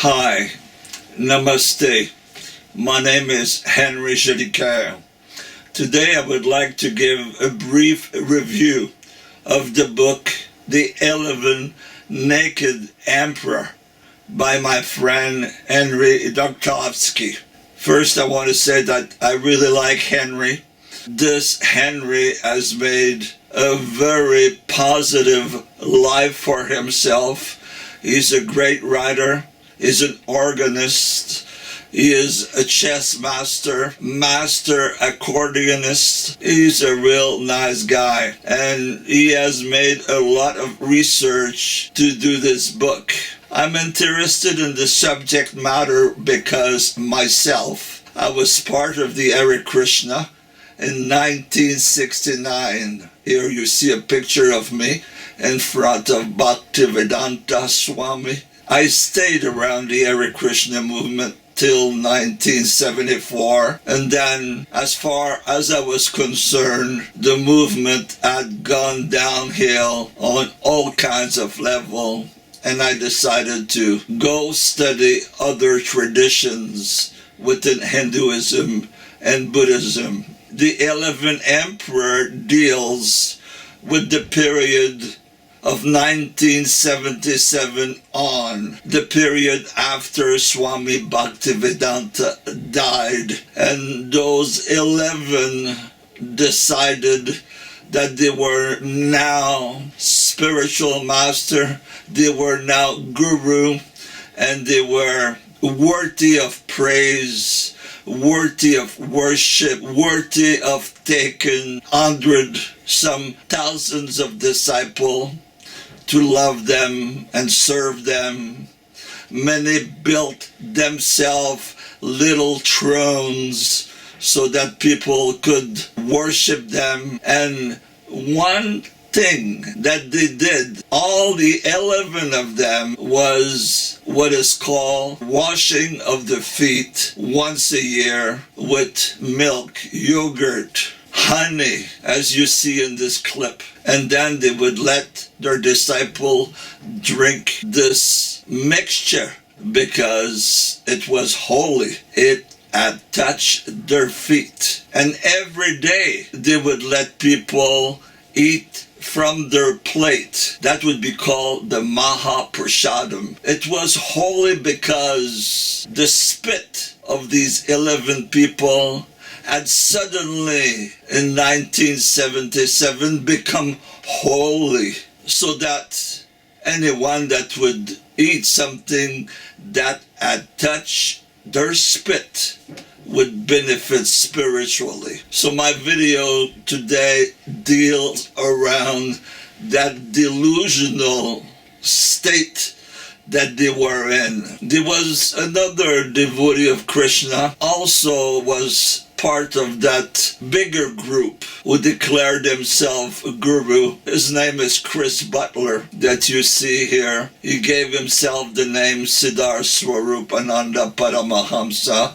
Hi, Namaste. My name is Henry Jedicaire. Today I would like to give a brief review of the book The 11 Naked Emperor by my friend Henry Doktorski. First I want to say that I really like Henry. This Henry has made a very positive life for himself. He's a great writer. He's an organist. He is a chess master, master accordionist. He's a real nice guy. And he has made a lot of research to do this book. I'm interested in the subject matter because myself, I was part of the HARE KRISHNA in 1969. Here you see a picture of me in front of Bhaktivedanta Swami. I stayed around the HARE KRISHNA movement till 1974, and then as far as I was concerned, the movement had gone downhill on all kinds of levels, and I decided to go study other traditions within Hinduism and Buddhism. The 11th Emperor deals with the period of 1977 on, the period after Swami Bhaktivedanta died, and those 11 decided that they were now spiritual master, they were now guru, and they were worthy of praise, worthy of worship, worthy of taking some thousands of disciples to love them and serve them. Many built themselves little thrones so that people could worship them. And one thing that they did, all the 11 of them, was what is called washing of the feet once a year with milk, yogurt, honey, as you see in this clip. And then they would let their disciple drink this mixture because it was holy. It had touched their feet. And every day they would let people eat from their plate. That would be called the Mahaprasadam. It was holy because the spit of these 11 people had suddenly in 1977 become holy, so that anyone that would eat something that had touched their spit would benefit spiritually. So my video today deals around that delusional state that they were in. There was another devotee of Krishna, also was part of that bigger group who declared himself a guru. His name is Chris Butler that you see here. He gave himself the name Siddhar Swarupananda Paramahamsa,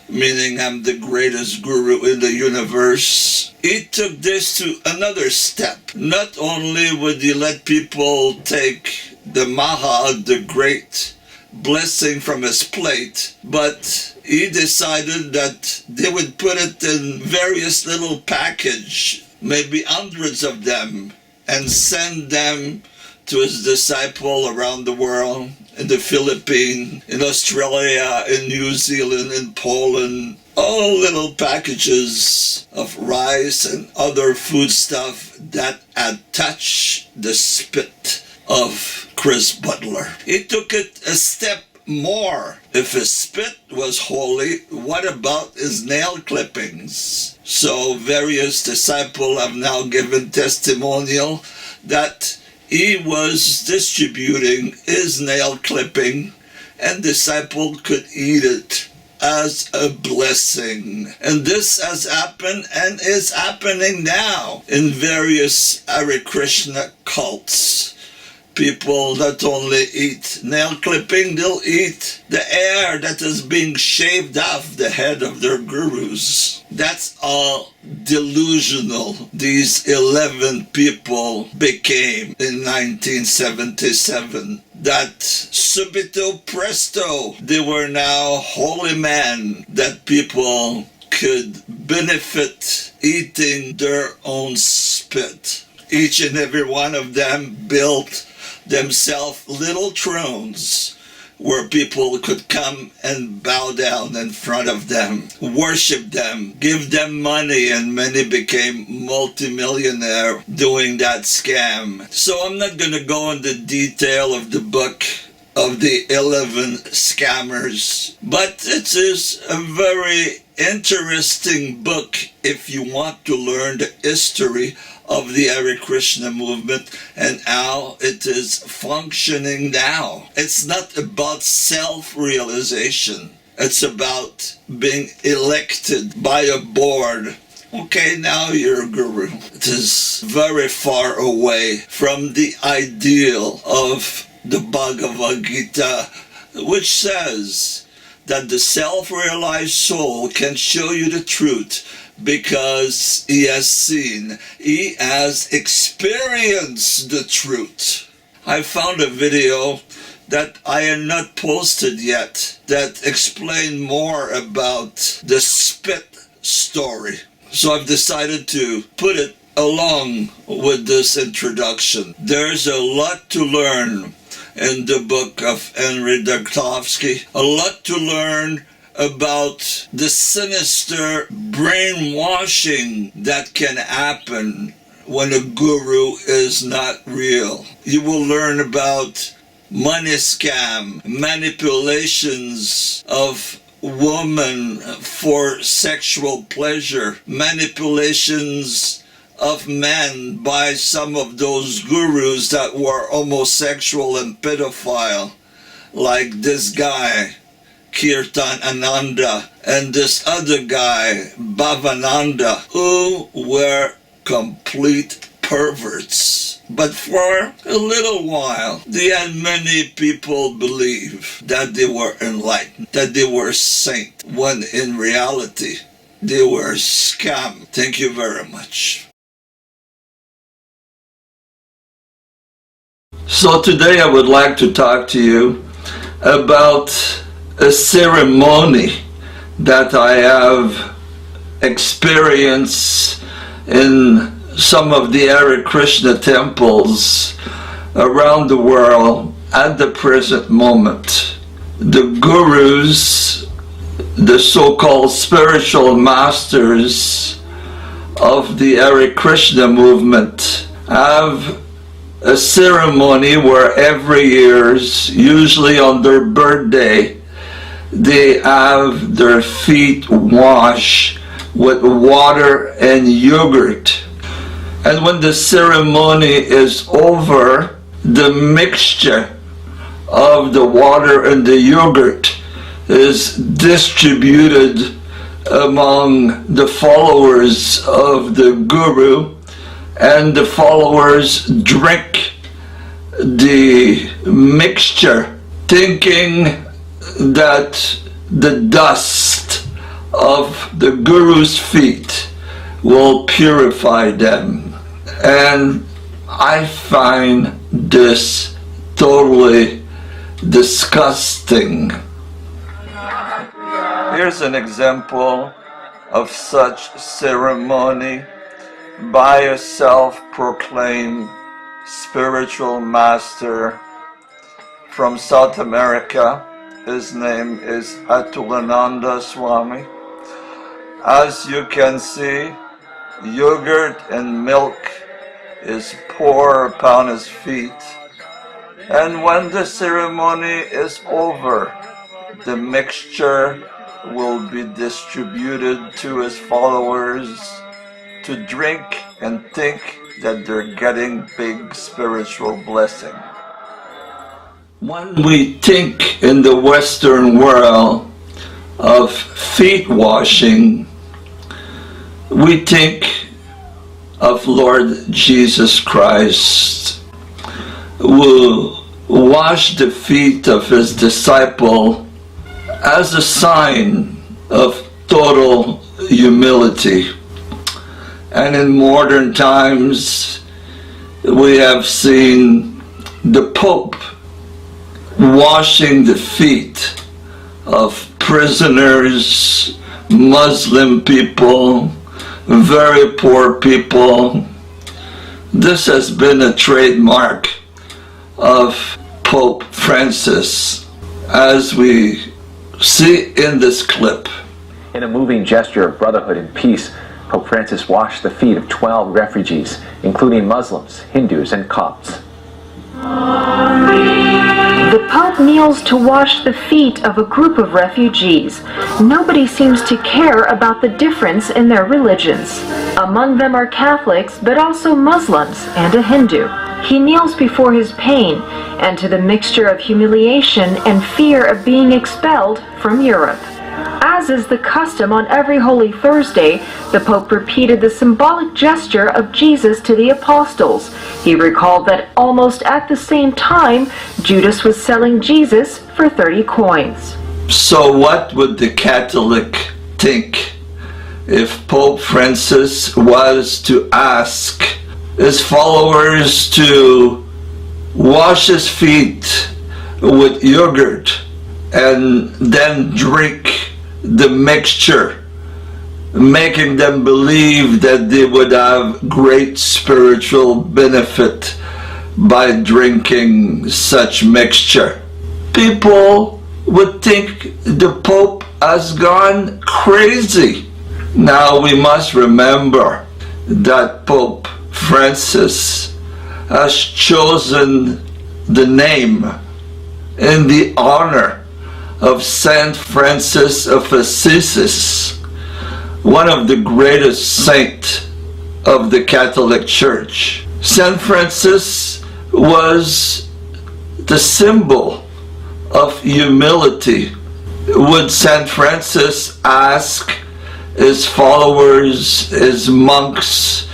meaning I'm the greatest guru in the universe. He took this to another step. Not only would he let people take the Maha, the great blessing from his plate, but he decided that they would put it in various little package, maybe hundreds of them, and send them to his disciple around the world, in the Philippines, in Australia, in New Zealand, in Poland. All little packages of rice and other food stuff that had touched the spit of Chris Butler. He took it a step more. If his spit was holy, what about his nail clippings? So various disciples have now given testimonial that he was distributing his nail clipping and disciple could eat it as a blessing. And this has happened and is happening now in various Hare Krishna cults. People not only eat nail clipping, they'll eat the hair that is being shaved off the head of their gurus. That's all delusional these 11 people became in 1977. that subito presto, they were now holy men, that people could benefit eating their own spit. Each and every one of them built themselves little thrones where people could come and bow down in front of them, worship them, give them money, and many became multimillionaire doing that scam. So I'm not going to go into detail of the book of the 11 scammers, but it is a very interesting book if you want to learn the history of the Hare Krishna movement and how it is functioning now. It's not about self-realization. It's about being elected by a board. Okay, now you're a guru. It is very far away from the ideal of the Bhagavad Gita, which says that the self-realized soul can show you the truth because he has seen, he has experienced the truth. I found a video that I had not posted yet that explained more about the spit story. So I've decided to put it along with this introduction. There's a lot to learn in the book of Henry Doktorski, a lot to learn about the sinister brainwashing that can happen when a guru is not real. You will learn about money scam, manipulations of women for sexual pleasure, manipulations of men by some of those gurus that were homosexual and pedophile, like this guy Kirtan Ananda and this other guy Bhavananda, who were complete perverts. But for a little while, they had many people believe that they were enlightened, that they were saints, when in reality they were scam. Thank you very much. So today I would like to talk to you about a ceremony that I have experienced in some of the Hare Krishna temples around the world at the present moment. The gurus, the so-called spiritual masters of the Hare Krishna movement, have a ceremony where every year, usually on their birthday, they have their feet washed with water and yogurt. And when the ceremony is over, the mixture of the water and the yogurt is distributed among the followers of the guru, and the followers drink the mixture, thinking that the dust of the guru's feet will purify them. And I find this totally disgusting. Here's an example of such ceremony by a self-proclaimed spiritual master from South America. His name is Atulananda Swami. As you can see, yogurt and milk is poured upon his feet, and when the ceremony is over, the mixture will be distributed to his followers to drink and think that they're getting big spiritual blessing. When we think in the Western world of feet washing, we think of Lord Jesus Christ, who washed the feet of his disciple as a sign of total humility. And in modern times, we have seen the Pope washing the feet of prisoners, Muslim people, very poor people. This has been a trademark of Pope Francis, as we see in this clip. In a moving gesture of brotherhood and peace, Pope Francis washed the feet of 12 refugees, including Muslims, Hindus, and Copts. The Pope kneels to wash the feet of a group of refugees. Nobody seems to care about the difference in their religions. Among them are Catholics, but also Muslims and a Hindu. He kneels before his pain and to the mixture of humiliation and fear of being expelled from Europe. As is the custom on every Holy Thursday, the Pope repeated the symbolic gesture of Jesus to the apostles. He recalled that almost at the same time, Judas was selling Jesus for 30 coins. So what would the Catholic think if Pope Francis was to ask his followers to wash his feet with yogurt and then drink the mixture, making them believe that they would have great spiritual benefit by drinking such mixture? People would think the Pope has gone crazy. Now we must remember that Pope Francis has chosen the name in the honor of Saint Francis of Assisi, one of the greatest saints of the Catholic Church. Saint Francis was the symbol of humility. Would Saint Francis ask his followers, his monks,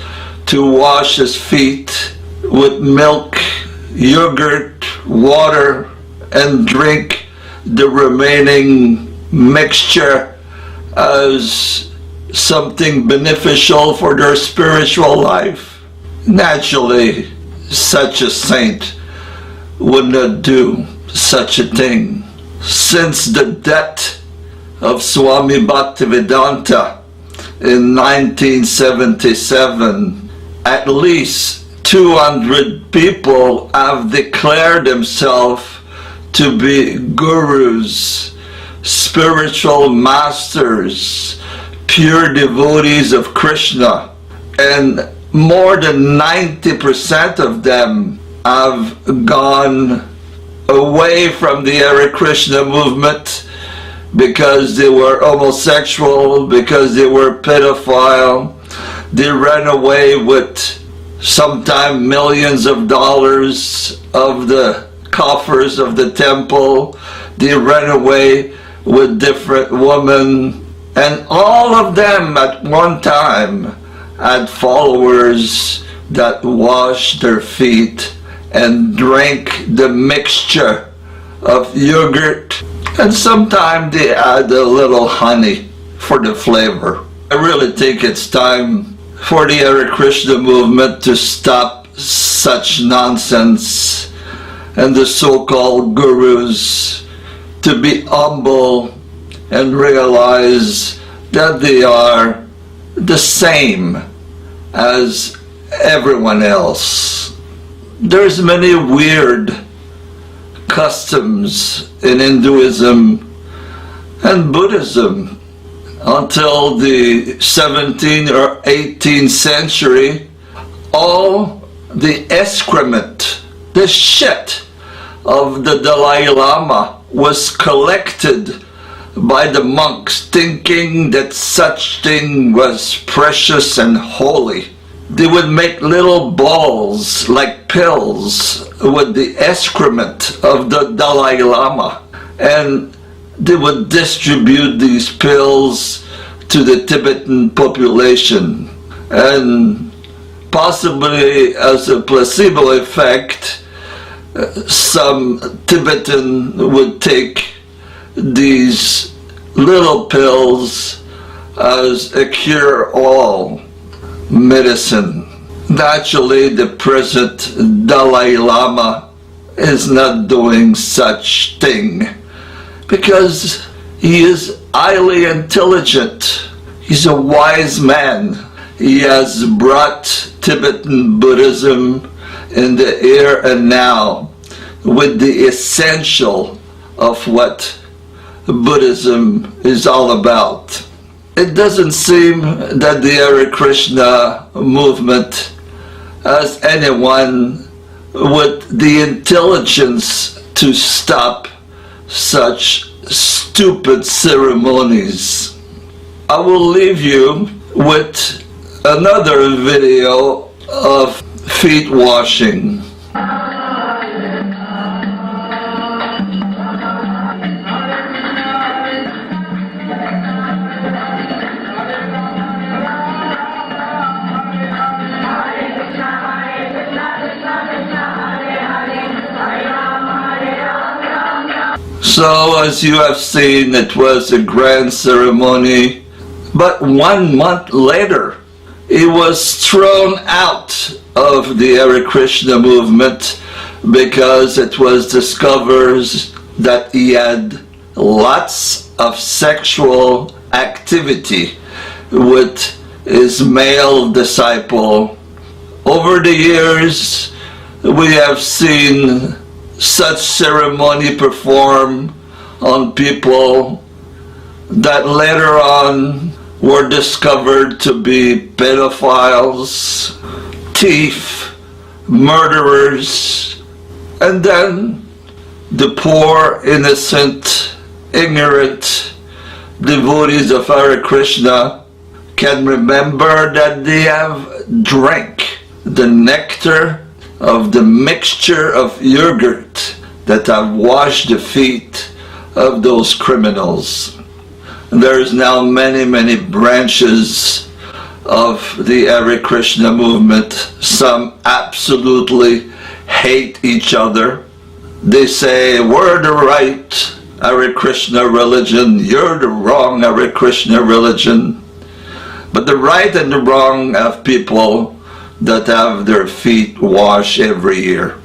to wash his feet with milk, yogurt, water, and drink the remaining mixture as something beneficial for their spiritual life? Naturally, such a saint would not do such a thing. Since the death of Swami Bhaktivedanta in 1977, at least 200 people have declared themselves to be gurus, spiritual masters, pure devotees of Krishna, and more than 90% of them have gone away from the Hare Krishna movement because they were homosexual, because they were pedophile. They ran away with sometimes millions of dollars of the coffers of the temple. They ran away with different women, and all of them at one time had followers that washed their feet and drank the mixture of yogurt, and sometimes they add a little honey for the flavor. I really think it's time for the Hare Krishna movement to stop such nonsense, and the so-called gurus to be humble and realize that they are the same as everyone else. There's many weird customs in Hinduism and Buddhism. Until the 17th or 18th century, all the excrement, the shit of the Dalai Lama was collected by the monks, thinking that such thing was precious and holy. They would make little balls like pills with the excrement of the Dalai Lama, and they would distribute these pills to the Tibetan population, and possibly as a placebo effect, some Tibetan would take these little pills as a cure-all medicine. Naturally, the present Dalai Lama is not doing such thing because he is highly intelligent. He's a wise man. He has brought Tibetan Buddhism in the here and now with the essential of what Buddhism is all about. It doesn't seem that the Hare Krishna movement has anyone with the intelligence to stop such stupid ceremonies. I will leave you with another video of feet washing. So as you have seen, it was a grand ceremony, but 1 month later he was thrown out of the Hare Krishna movement because it was discovered that he had lots of sexual activity with his male disciple. Over the years we have seen such ceremony performed on people that later on were discovered to be pedophiles, thieves, murderers, and then the poor, innocent, ignorant devotees of Hare Krishna can remember that they have drank the nectar of the mixture of yogurt that have washed the feet of those criminals. There's now many branches of the Hare Krishna movement. Some absolutely hate each other. They say, we're the right Hare Krishna religion, you're the wrong Hare Krishna religion. But the right and the wrong have people that have their feet washed every year.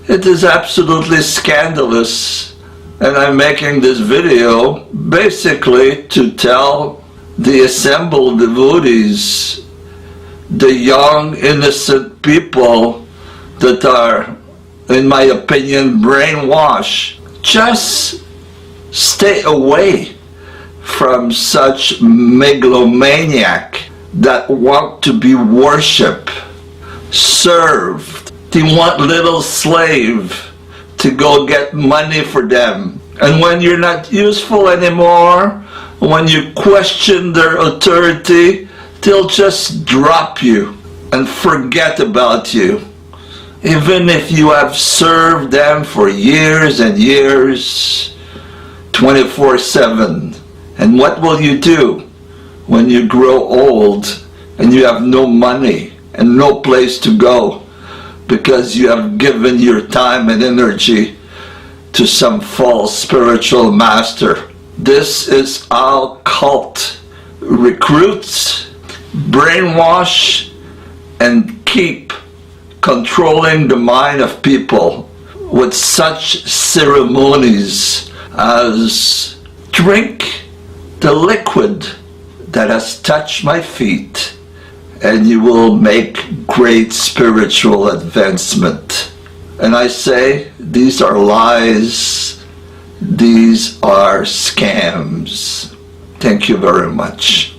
It is absolutely scandalous, and I'm making this video basically to tell the assembled devotees, the young innocent people that are, in my opinion, brainwashed, just stay away from such megalomaniac that want to be worshipped, served. They want little slave to go get money for them. And when you're not useful anymore, when you question their authority, they'll just drop you and forget about you. Even if you have served them for years and years, 24/7. And what will you do when you grow old and you have no money and no place to go because you have given your time and energy to some false spiritual master? This is how cult recruits, brainwash, and keep controlling the mind of people with such ceremonies as drink the liquid that has touched my feet, and you will make great spiritual advancement. And I say, these are lies, these are scams. Thank you very much.